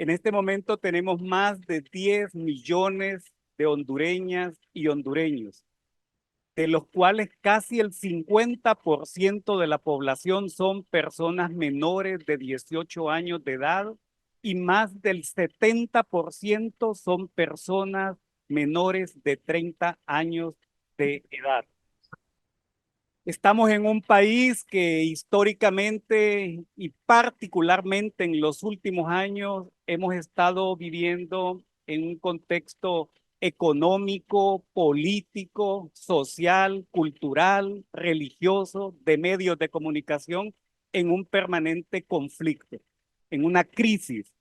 En este momento tenemos más de 10 millones de hondureñas y hondureños, de los cuales casi el 50% de la población son personas menores de 18 años de edad y más del 70% son personas menores de 30 años de edad. Estamos en un país que históricamente y particularmente en los últimos años hemos estado viviendo en un contexto económico, político, social, cultural, religioso, de medios de comunicación, en un permanente conflicto, en una crisis.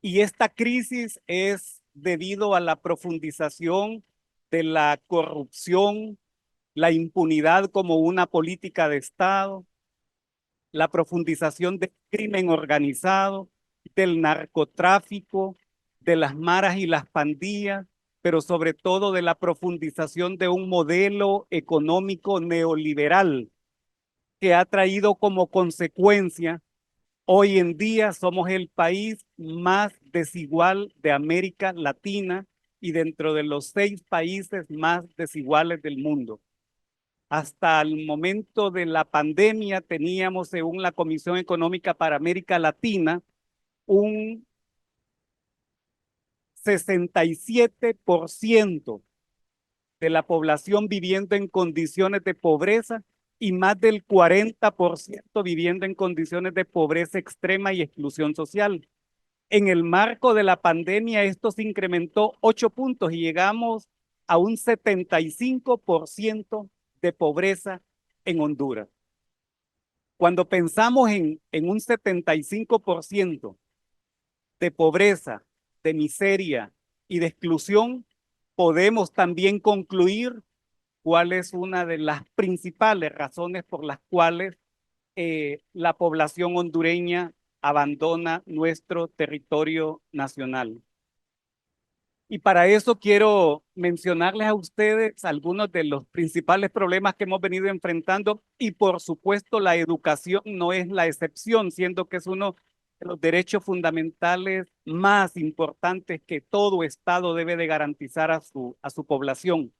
Y esta crisis es debido a la profundización de la corrupción, la impunidad como una política de Estado, la profundización del crimen organizado, del narcotráfico, de las maras y las pandillas, pero sobre todo de la profundización de un modelo económico neoliberal que ha traído como consecuencia, hoy en día somos el país más desigual de América Latina y dentro de los 6 países más desiguales del mundo. Hasta el momento de la pandemia teníamos, según la Comisión Económica para América Latina, un 67% de la población viviendo en condiciones de pobreza y más del 40% viviendo en condiciones de pobreza extrema y exclusión social. En el marco de la pandemia esto se incrementó 8 puntos y llegamos a un 75% de pobreza en Honduras. Cuando pensamos en un 75% de pobreza, de miseria y de exclusión, podemos también concluir cuál es una de las principales razones por las cuales la población hondureña abandona nuestro territorio nacional. Y para eso quiero mencionarles a ustedes algunos de los principales problemas que hemos venido enfrentando y por supuesto la educación no es la excepción, siendo que es uno de los derechos fundamentales más importantes que todo Estado debe de garantizar a su población.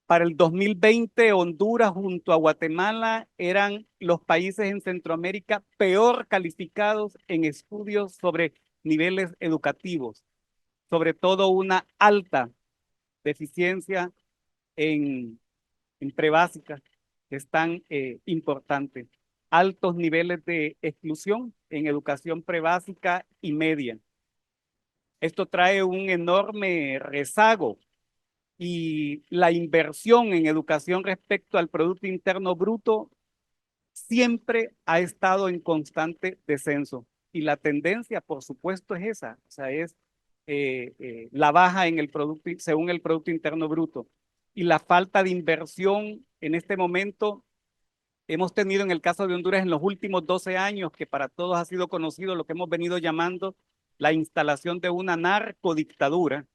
Para el 2020, Honduras junto a Guatemala eran los países en Centroamérica peor calificados en estudios sobre niveles educativos, sobre todo una alta deficiencia en, en prebásicas, que es tan importante. Altos niveles de exclusión en educación prebásica y media. Esto trae un enorme rezago y la inversión en educación respecto al Producto Interno Bruto siempre ha estado en constante descenso. Y la tendencia, por supuesto, es esa, o sea, es la baja en el producto, según el Producto Interno Bruto. Y la falta de inversión en este momento, hemos tenido en el caso de Honduras en los últimos 12 años, que para todos ha sido conocido lo que hemos venido llamando la instalación de una narcodictadura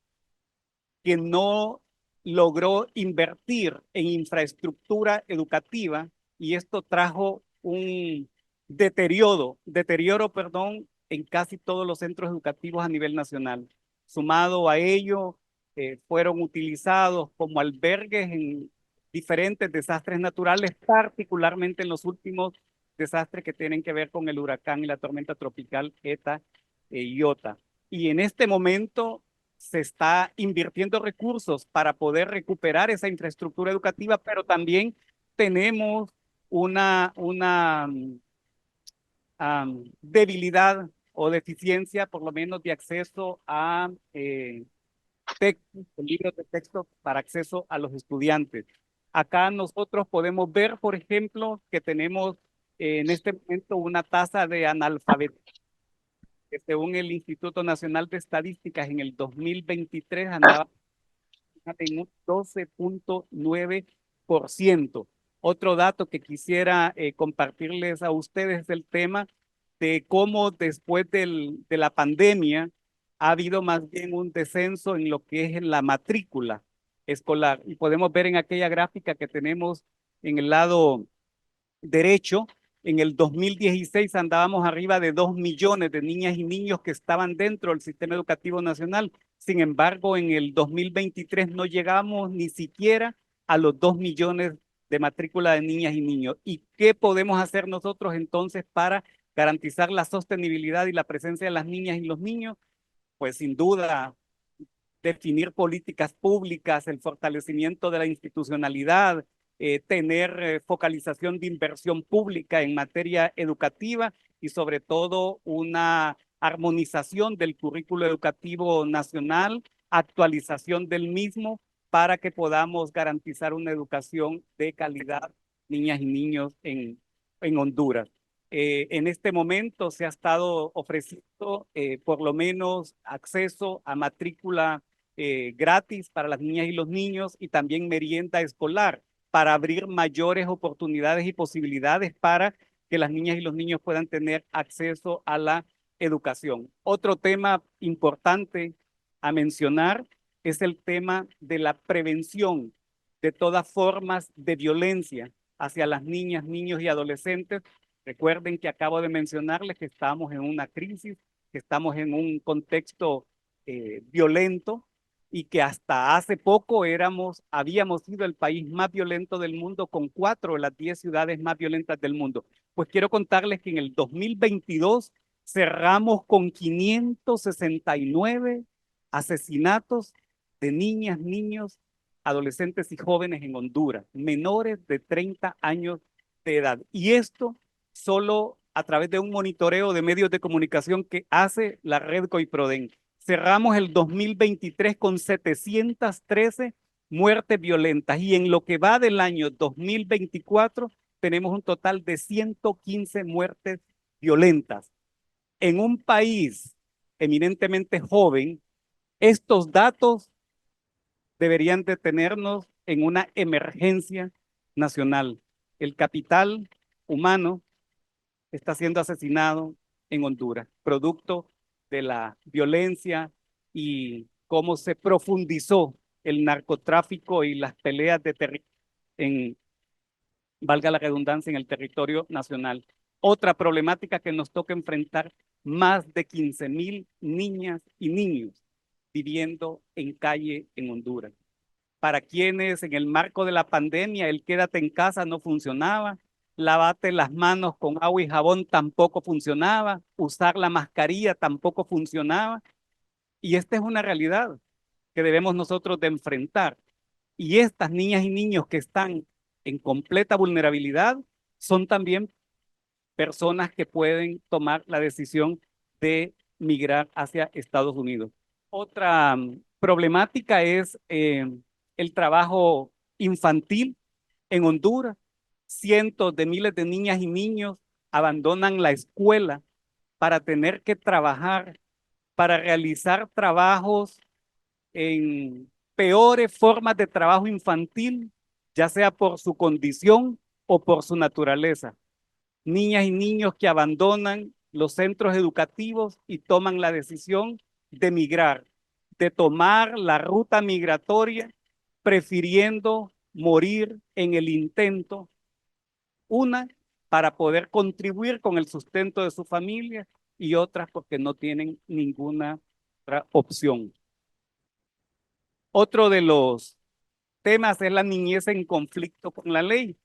que no logró invertir en infraestructura educativa y esto trajo un deterioro, perdón, en casi todos los centros educativos a nivel nacional. Sumado a ello, fueron utilizados como albergues en diferentes desastres naturales, particularmente en los últimos desastres que tienen que ver con el huracán y la tormenta tropical ETA e Iota. Y en este momento se está invirtiendo recursos para poder recuperar esa infraestructura educativa, pero también tenemos una debilidad o deficiencia, por lo menos, de acceso a textos, libros de texto para acceso a los estudiantes. Acá nosotros podemos ver, por ejemplo, que tenemos en este momento una tasa de analfabetismo que según el Instituto Nacional de Estadísticas en el 2023 andaba en un 12.9%. Otro dato que quisiera compartirles a ustedes es el tema de cómo después de la pandemia ha habido más bien un descenso en lo que es la matrícula escolar. Y podemos ver en aquella gráfica que tenemos en el lado derecho En el 2016 andábamos arriba de 2 millones de niñas y niños que estaban dentro del sistema educativo nacional. Sin embargo, en el 2023 no llegamos ni siquiera a los 2 millones de matrícula de niñas y niños. ¿Y qué podemos hacer nosotros entonces para garantizar la sostenibilidad y la presencia de las niñas y los niños? Pues sin duda, definir políticas públicas, el fortalecimiento de la institucionalidad, tener focalización de inversión pública en materia educativa y sobre todo una armonización del currículo educativo nacional, actualización del mismo para que podamos garantizar una educación de calidad, niñas y niños en Honduras. En este momento se ha estado ofreciendo por lo menos acceso a matrícula gratis para las niñas y los niños y también merienda escolar para abrir mayores oportunidades y posibilidades para que las niñas y los niños puedan tener acceso a la educación. Otro tema importante a mencionar es el tema de la prevención de todas formas de violencia hacia las niñas, niños y adolescentes. Recuerden que acabo de mencionarles que estamos en una crisis, que estamos en un contexto violento y que hasta hace poco habíamos sido el país más violento del mundo con 4 de las 10 ciudades más violentas del mundo. Pues quiero contarles que en el 2022 cerramos con 569 asesinatos de niñas, niños, adolescentes y jóvenes en Honduras, menores de 30 años de edad. Y esto solo a través de un monitoreo de medios de comunicación que hace la red COIPRODEN. Cerramos el 2023 con 713 muertes violentas y en lo que va del año 2024 tenemos un total de 115 muertes violentas. En un país eminentemente joven, estos datos deberían detenernos en una emergencia nacional. El capital humano está siendo asesinado en Honduras, producto de la violencia y cómo se profundizó el narcotráfico y las peleas de en, valga la redundancia, en el territorio nacional. Otra problemática que nos toca enfrentar, más de 15,000 niñas y niños viviendo en calle en Honduras. Para quienes en el marco de la pandemia el quédate en casa no funcionaba, lavate las manos con agua y jabón tampoco funcionaba, usar la mascarilla tampoco funcionaba. Y esta es una realidad que debemos nosotros de enfrentar. Y estas niñas y niños que están en completa vulnerabilidad son también personas que pueden tomar la decisión de migrar hacia Estados Unidos. Otra problemática es el trabajo infantil en Honduras. Cientos de miles de niñas y niños abandonan la escuela para tener que trabajar, para realizar trabajos en peores formas de trabajo infantil, ya sea por su condición o por su naturaleza. Niñas y niños que abandonan los centros educativos y toman la decisión de migrar, de tomar la ruta migratoria, prefiriendo morir en el intento, una para poder contribuir con el sustento de su familia y otras porque no tienen ninguna otra opción. Otro de los temas es la niñez en conflicto con la ley.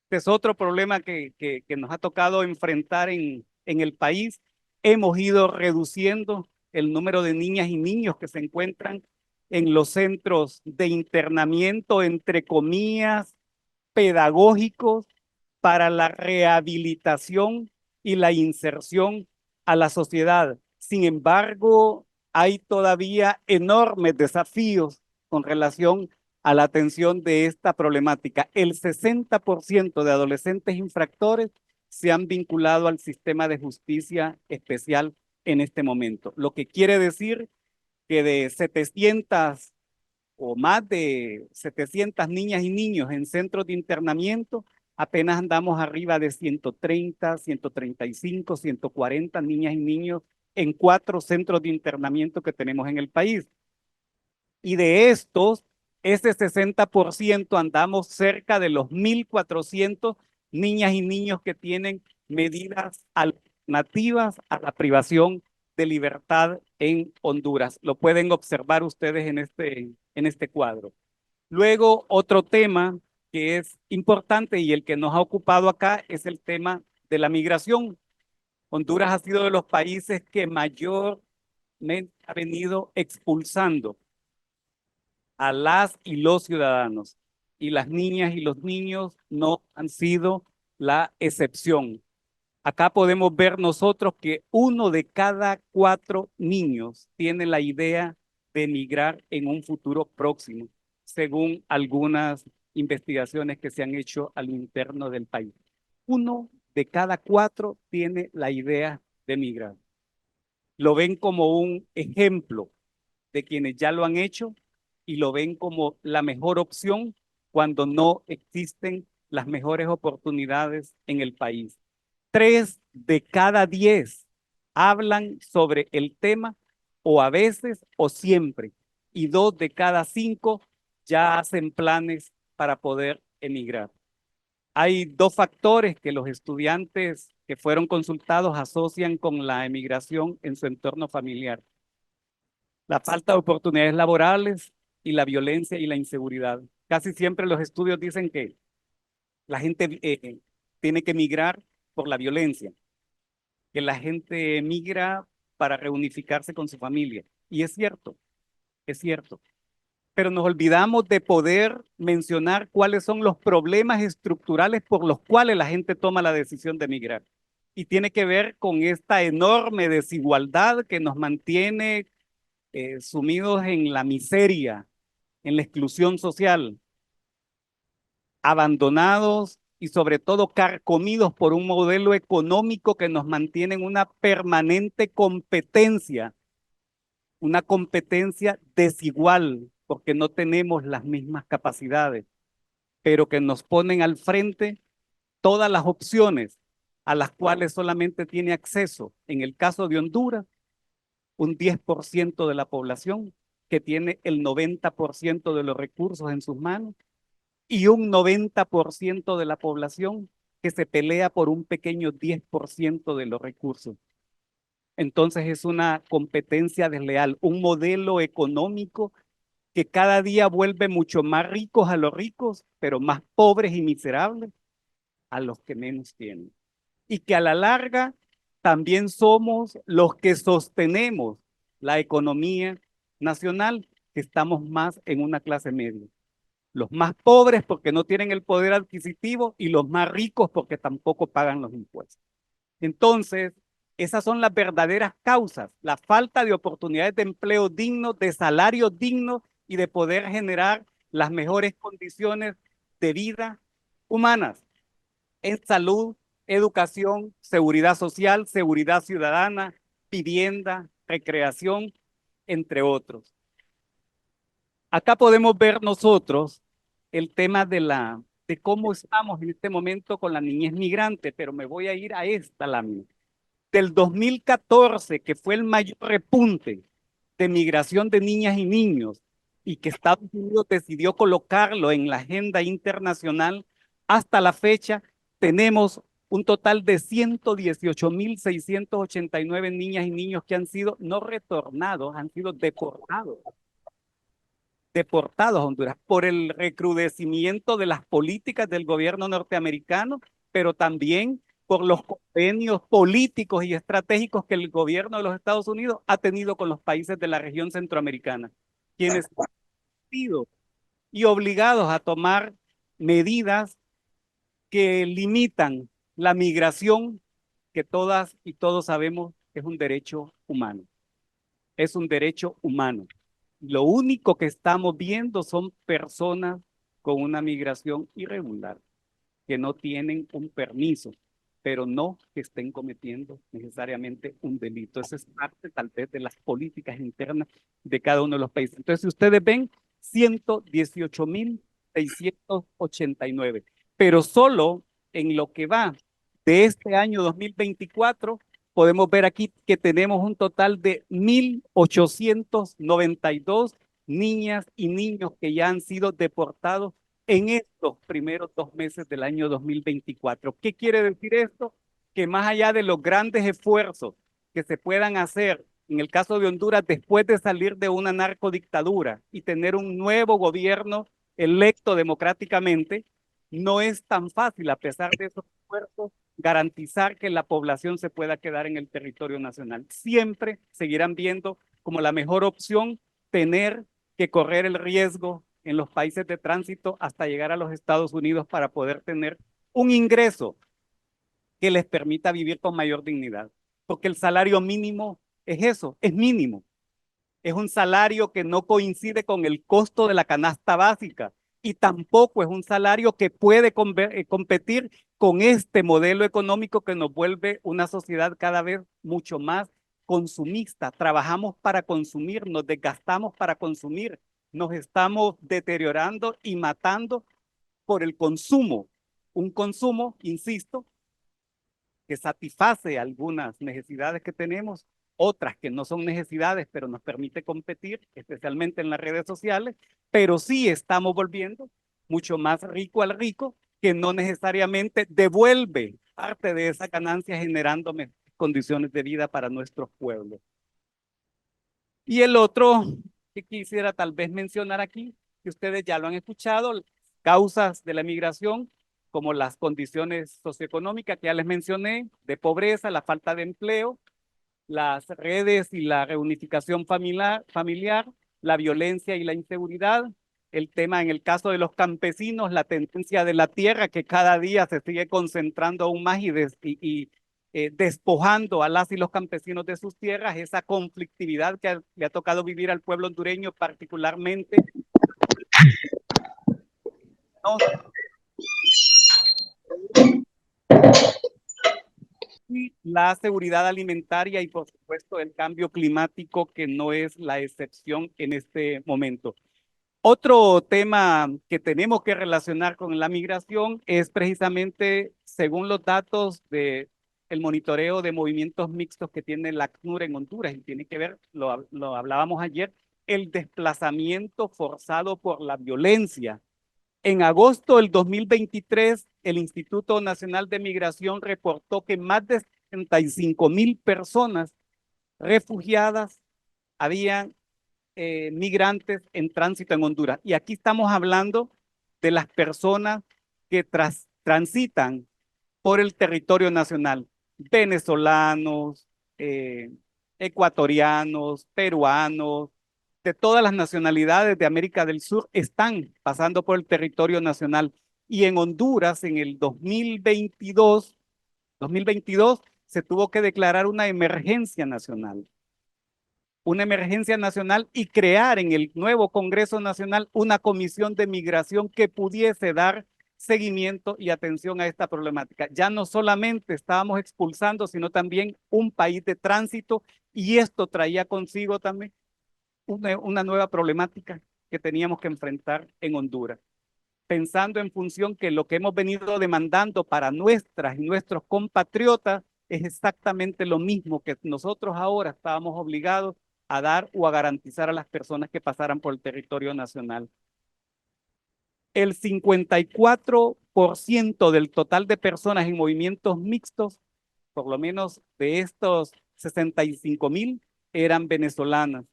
Este es otro problema que nos ha tocado enfrentar en el país. Hemos ido reduciendo el número de niñas y niños que se encuentran en los centros de internamiento, entre comillas, pedagógicos para la rehabilitación y la inserción a la sociedad. Sin embargo, hay todavía enormes desafíos con relación a la atención de esta problemática. El 60% de adolescentes infractores se han vinculado al sistema de justicia especial en este momento, lo que quiere decir que de 700 o más de 700 niñas y niños en centros de internamiento, apenas andamos arriba de 130, 135, 140 niñas y niños en 4 centros de internamiento que tenemos en el país. Y de estos, ese 60% andamos cerca de los 1,400 niñas y niños que tienen medidas alternativas a la privación de libertad en Honduras. Lo pueden observar ustedes en este cuadro. Luego, otro tema que es importante y el que nos ha ocupado acá es el tema de la migración. Honduras ha sido de los países que mayormente ha venido expulsando a las y los ciudadanos, y las niñas y los niños no han sido la excepción. Acá podemos ver nosotros que 1 de cada 4 niños tiene la idea de emigrar en un futuro próximo, según algunas investigaciones que se han hecho al interno del país. 1 de cada 4 tiene la idea de emigrar. Lo ven como un ejemplo de quienes ya lo han hecho y lo ven como la mejor opción cuando no existen las mejores oportunidades en el país. 3 de cada 10 hablan sobre el tema o a veces o siempre, y 2 de cada 5 ya hacen planes para poder emigrar. Hay 2 factores que los estudiantes que fueron consultados asocian con la emigración en su entorno familiar: la falta de oportunidades laborales y la violencia y la inseguridad. Casi siempre los estudios dicen que la gente tiene que emigrar por la violencia, que la gente emigra para reunificarse con su familia. Y es cierto, es cierto. Pero nos olvidamos de poder mencionar cuáles son los problemas estructurales por los cuales la gente toma la decisión de emigrar. Y tiene que ver con esta enorme desigualdad que nos mantiene sumidos en la miseria, en la exclusión social, abandonados y sobre todo carcomidos por un modelo económico que nos mantiene en una competencia desigual, porque no tenemos las mismas capacidades, pero que nos ponen al frente todas las opciones a las cuales solamente tiene acceso, en el caso de Honduras, un 10% de la población que tiene el 90% de los recursos en sus manos, y un 90% de la población que se pelea por un pequeño 10% de los recursos. Entonces es una competencia desleal, un modelo económico que cada día vuelve mucho más ricos a los ricos, pero más pobres y miserables a los que menos tienen. Y que a la larga también somos los que sostenemos la economía nacional, que estamos más en una clase media. Los más pobres porque no tienen el poder adquisitivo y los más ricos porque tampoco pagan los impuestos. Entonces, esas son las verdaderas causas: la falta de oportunidades de empleo digno, de salarios dignos y de poder generar las mejores condiciones de vida humanas en salud, educación, seguridad social, seguridad ciudadana, vivienda, recreación, entre otros. Acá podemos ver nosotros el tema de cómo estamos en este momento con la niñez migrante, pero me voy a ir a esta lámina. Del 2014, que fue el mayor repunte de migración de niñas y niños, y que Estados Unidos decidió colocarlo en la agenda internacional, hasta la fecha tenemos un total de 118.689 niñas y niños que han sido no retornados, han sido deportados a Honduras por el recrudecimiento de las políticas del gobierno norteamericano, pero también por los convenios políticos y estratégicos que el gobierno de los Estados Unidos ha tenido con los países de la región centroamericana, quienes han sido y obligados a tomar medidas que limitan la migración, que todas y todos sabemos es un derecho humano. Es un derecho humano. Lo único que estamos viendo son personas con una migración irregular, que no tienen un permiso, pero no que estén cometiendo necesariamente un delito. Esa es parte tal vez de las políticas internas de cada uno de los países. Entonces, si ustedes ven, 118.689, pero solo en lo que va de este año 2024, podemos ver aquí que tenemos un total de 1.892 niñas y niños que ya han sido deportados en estos primeros 2 meses del año 2024. ¿Qué quiere decir esto? Que más allá de los grandes esfuerzos que se puedan hacer en el caso de Honduras después de salir de una narcodictadura y tener un nuevo gobierno electo democráticamente, no es tan fácil, a pesar de esos esfuerzos, garantizar que la población se pueda quedar en el territorio nacional. Siempre seguirán viendo como la mejor opción tener que correr el riesgo en los países de tránsito hasta llegar a los Estados Unidos para poder tener un ingreso que les permita vivir con mayor dignidad. Porque el salario mínimo es eso, es mínimo. Es un salario que no coincide con el costo de la canasta básica y tampoco es un salario que puede competir con este modelo económico que nos vuelve una sociedad cada vez mucho más consumista. Trabajamos para consumir, nos desgastamos para consumir, nos estamos deteriorando y matando por el consumo. Un consumo, insisto, que satisface algunas necesidades que tenemos, otras que no son necesidades, pero nos permite competir, especialmente en las redes sociales, pero sí estamos volviendo mucho más rico al rico, que no necesariamente devuelve parte de esa ganancia generando condiciones de vida para nuestros pueblos. Y el otro que quisiera tal vez mencionar aquí, que ustedes ya lo han escuchado, causas de la migración, como las condiciones socioeconómicas que ya les mencioné, de pobreza, la falta de empleo, las redes y la reunificación familiar, la violencia y la inseguridad, el tema en el caso de los campesinos, la tendencia de la tierra que cada día se sigue concentrando aún más y despojando a las y los campesinos de sus tierras, esa conflictividad que le ha tocado vivir al pueblo hondureño particularmente, ¿no? Y la seguridad alimentaria y por supuesto el cambio climático que no es la excepción en este momento. Otro tema que tenemos que relacionar con la migración es precisamente, según los datos de el monitoreo de movimientos mixtos que tiene la ACNUR en Honduras, y tiene que ver, lo hablábamos ayer, el desplazamiento forzado por la violencia. En agosto del 2023, el Instituto Nacional de Migración reportó que más de 75,000 personas refugiadas habían migrantes en tránsito en Honduras. Y aquí estamos hablando de las personas que transitan por el territorio nacional. Venezolanos, ecuatorianos, peruanos, de todas las nacionalidades de América del Sur están pasando por el territorio nacional. Y en Honduras, en el 2022 se tuvo que declarar una emergencia nacional y crear en el nuevo Congreso Nacional una comisión de migración que pudiese dar seguimiento y atención a esta problemática. Ya no solamente estábamos expulsando, sino también un país de tránsito, y esto traía consigo también una nueva problemática que teníamos que enfrentar en Honduras, pensando en función que lo que hemos venido demandando para nuestras y nuestros compatriotas es exactamente lo mismo que nosotros ahora estábamos obligados a dar o a garantizar a las personas que pasaran por el territorio nacional. El 54% del total de personas en movimientos mixtos, por lo menos de estos 65,000, eran venezolanas.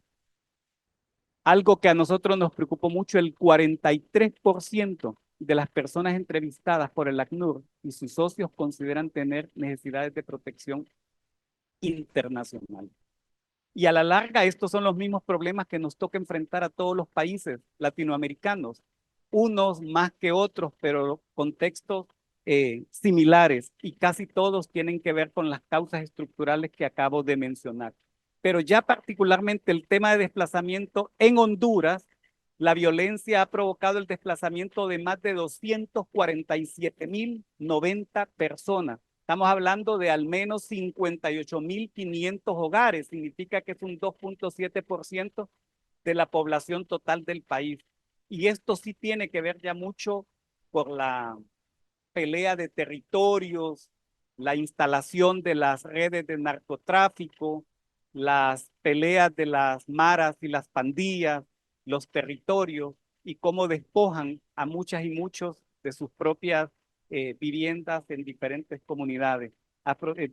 Algo que a nosotros nos preocupó mucho, el 43% de las personas entrevistadas por el ACNUR y sus socios consideran tener necesidades de protección internacional. Y a la larga, estos son los mismos problemas que nos toca enfrentar a todos los países latinoamericanos, unos más que otros, pero contextos similares, y casi todos tienen que ver con las causas estructurales que acabo de mencionar. Pero ya particularmente el tema de desplazamiento en Honduras, la violencia ha provocado el desplazamiento de más de 247,090 personas. Estamos hablando de al menos 58,500 hogares, significa que es un 2,7% de la población total del país. Y esto sí tiene que ver ya mucho por la pelea de territorios, la instalación de las redes de narcotráfico, las peleas de las maras y las pandillas, los territorios, y cómo despojan a muchas y muchos de sus propias viviendas en diferentes comunidades.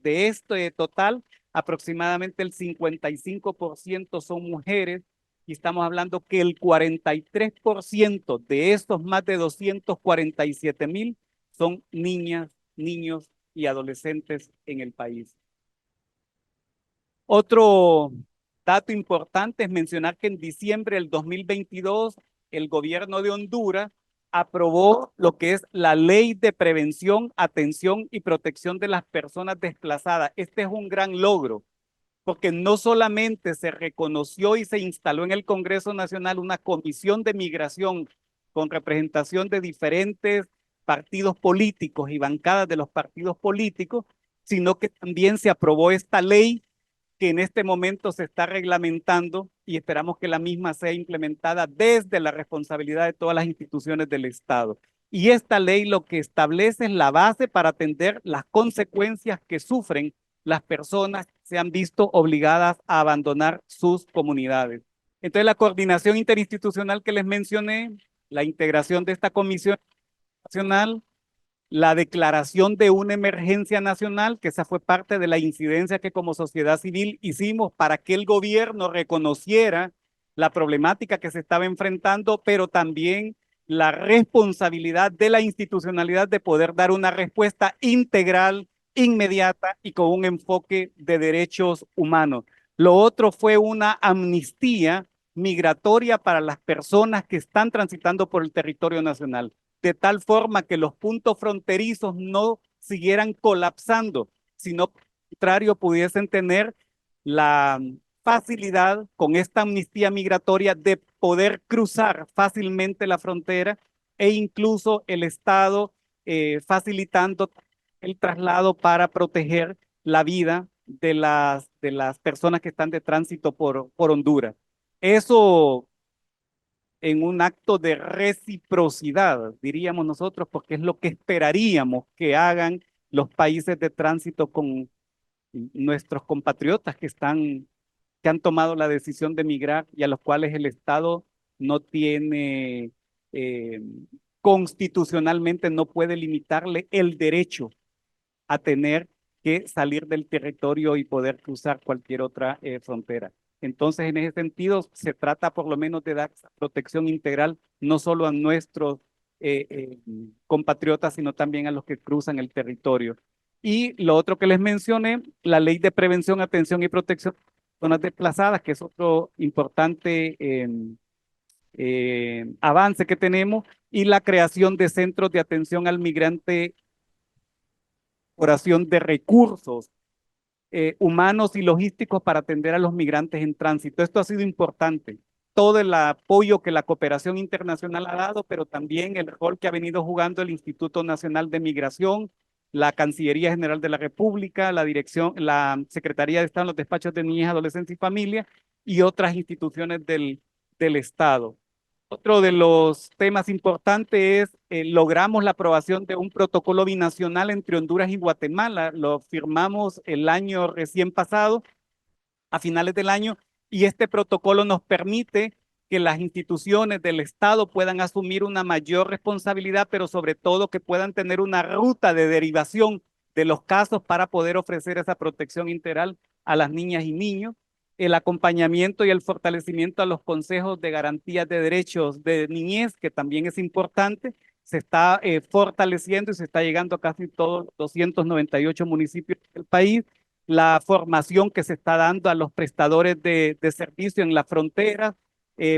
De este total, aproximadamente el 55% son mujeres y estamos hablando que el 43% de estos más de 247,000 son niñas, niños y adolescentes en el país. Otro dato importante es mencionar que en diciembre del 2022 el gobierno de Honduras aprobó lo que es la Ley de Prevención, Atención y Protección de las Personas Desplazadas. Este es un gran logro, porque no solamente se reconoció y se instaló en el Congreso Nacional una comisión de migración con representación de diferentes partidos políticos y bancadas de los partidos políticos, sino que también se aprobó esta ley que en este momento se está reglamentando y esperamos que la misma sea implementada desde la responsabilidad de todas las instituciones del Estado. Y esta ley lo que establece es la base para atender las consecuencias que sufren las personas que se han visto obligadas a abandonar sus comunidades. Entonces, la coordinación interinstitucional que les mencioné, la integración de esta comisión nacional, la declaración de una emergencia nacional, que esa fue parte de la incidencia que como sociedad civil hicimos para que el gobierno reconociera la problemática que se estaba enfrentando, pero también la responsabilidad de la institucionalidad de poder dar una respuesta integral, inmediata y con un enfoque de derechos humanos. Lo otro fue una amnistía migratoria para las personas que están transitando por el territorio nacional, de tal forma que los puntos fronterizos no siguieran colapsando, sino por el contrario pudiesen tener la facilidad con esta amnistía migratoria de poder cruzar fácilmente la frontera e incluso el Estado facilitando el traslado para proteger la vida de las personas que están de tránsito por Honduras. Eso en un acto de reciprocidad, diríamos nosotros, porque es lo que esperaríamos que hagan los países de tránsito con nuestros compatriotas que han tomado la decisión de migrar y a los cuales el Estado no tiene, eh, constitucionalmente no puede limitarle el derecho a tener que salir del territorio y poder cruzar cualquier otra frontera. Entonces, en ese sentido, se trata por lo menos de dar protección integral no solo a nuestros compatriotas, sino también a los que cruzan el territorio. Y lo otro que les mencioné, la Ley de Prevención, Atención y Protección de Personas Desplazadas, que es otro importante avance que tenemos, y la creación de centros de atención al migrante, oración de recursos humanos y logísticos para atender a los migrantes en tránsito. Esto ha sido importante. Todo el apoyo que la cooperación internacional ha dado, pero también el rol que ha venido jugando el Instituto Nacional de Migración, la Cancillería General de la República, la Dirección, la Secretaría de Estado en los despachos de Niñez, Adolescencia y Familia y otras instituciones del Estado. Otro de los temas importantes es logramos la aprobación de un protocolo binacional entre Honduras y Guatemala. Lo firmamos el año recién pasado, a finales del año, y este protocolo nos permite que las instituciones del Estado puedan asumir una mayor responsabilidad, pero sobre todo que puedan tener una ruta de derivación de los casos para poder ofrecer esa protección integral a las niñas y niños, el acompañamiento y el fortalecimiento a los consejos de garantías de derechos de niñez, que también es importante, se está fortaleciendo y se está llegando a casi todos los 298 municipios del país, la formación que se está dando a los prestadores de servicio en la frontera,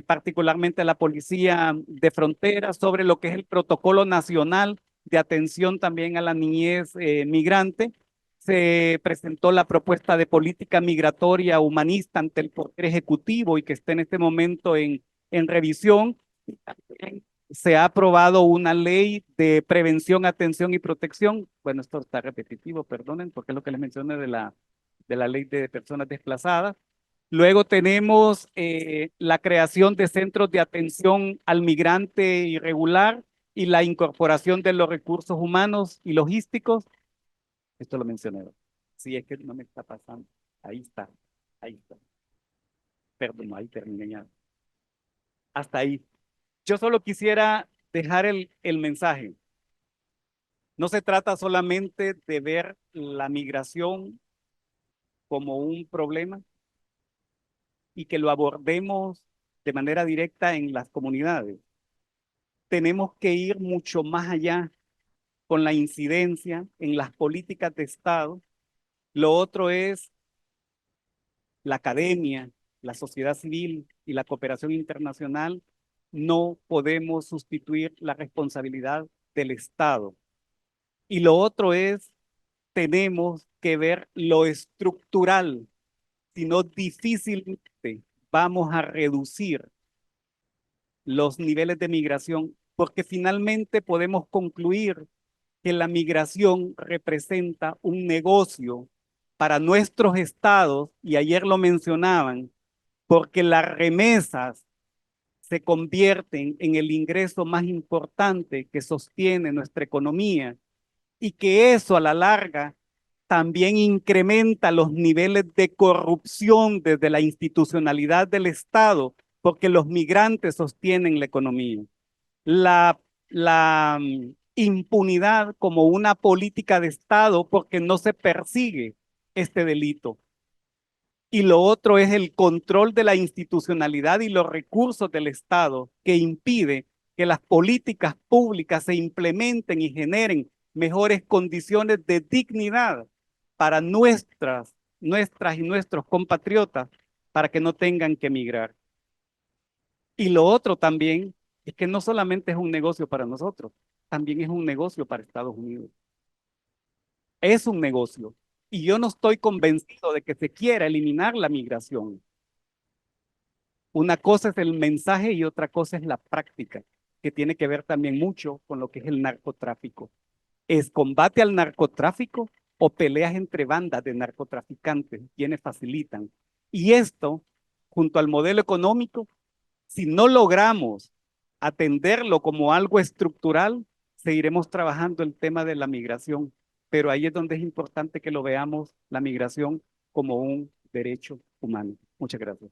particularmente a la policía de frontera, sobre lo que es el protocolo nacional de atención también a la niñez migrante. Se presentó la propuesta de política migratoria humanista ante el Poder Ejecutivo y que está en este momento en revisión. Se ha aprobado una ley de prevención, atención y protección. Bueno, esto está repetitivo, perdonen, porque es lo que les mencioné de la ley de personas desplazadas. Luego tenemos la creación de centros de atención al migrante irregular y la incorporación de los recursos humanos y logísticos. Esto lo mencioné. Sí, es que no me está pasando. Ahí está, ahí está. Perdón, ahí terminé ya. Hasta ahí. Yo solo quisiera dejar el mensaje. No se trata solamente de ver la migración como un problema y que lo abordemos de manera directa en las comunidades. Tenemos que ir mucho más allá con la incidencia en las políticas de Estado. Lo otro es la academia, la sociedad civil y la cooperación internacional. No podemos sustituir la responsabilidad del Estado. Y lo otro es, tenemos que ver lo estructural, si no difícilmente vamos a reducir los niveles de migración, porque finalmente podemos concluir que la migración representa un negocio para nuestros estados, y ayer lo mencionaban, porque las remesas se convierten en el ingreso más importante que sostiene nuestra economía y que eso a la larga también incrementa los niveles de corrupción desde la institucionalidad del Estado, porque los migrantes sostienen la economía. La impunidad como una política de Estado porque no se persigue este delito. Y lo otro es el control de la institucionalidad y los recursos del Estado que impide que las políticas públicas se implementen y generen mejores condiciones de dignidad para nuestras y nuestros compatriotas para que no tengan que emigrar. Y lo otro también es que no solamente es un negocio para nosotros, también es un negocio para Estados Unidos. Es un negocio. Y yo no estoy convencido de que se quiera eliminar la migración. Una cosa es el mensaje y otra cosa es la práctica, que tiene que ver también mucho con lo que es el narcotráfico. ¿Es combate al narcotráfico o peleas entre bandas de narcotraficantes, quienes facilitan? Y esto, junto al modelo económico, si no logramos atenderlo como algo estructural, seguiremos trabajando el tema de la migración. Pero ahí es donde es importante que lo veamos, la migración, como un derecho humano. Muchas gracias.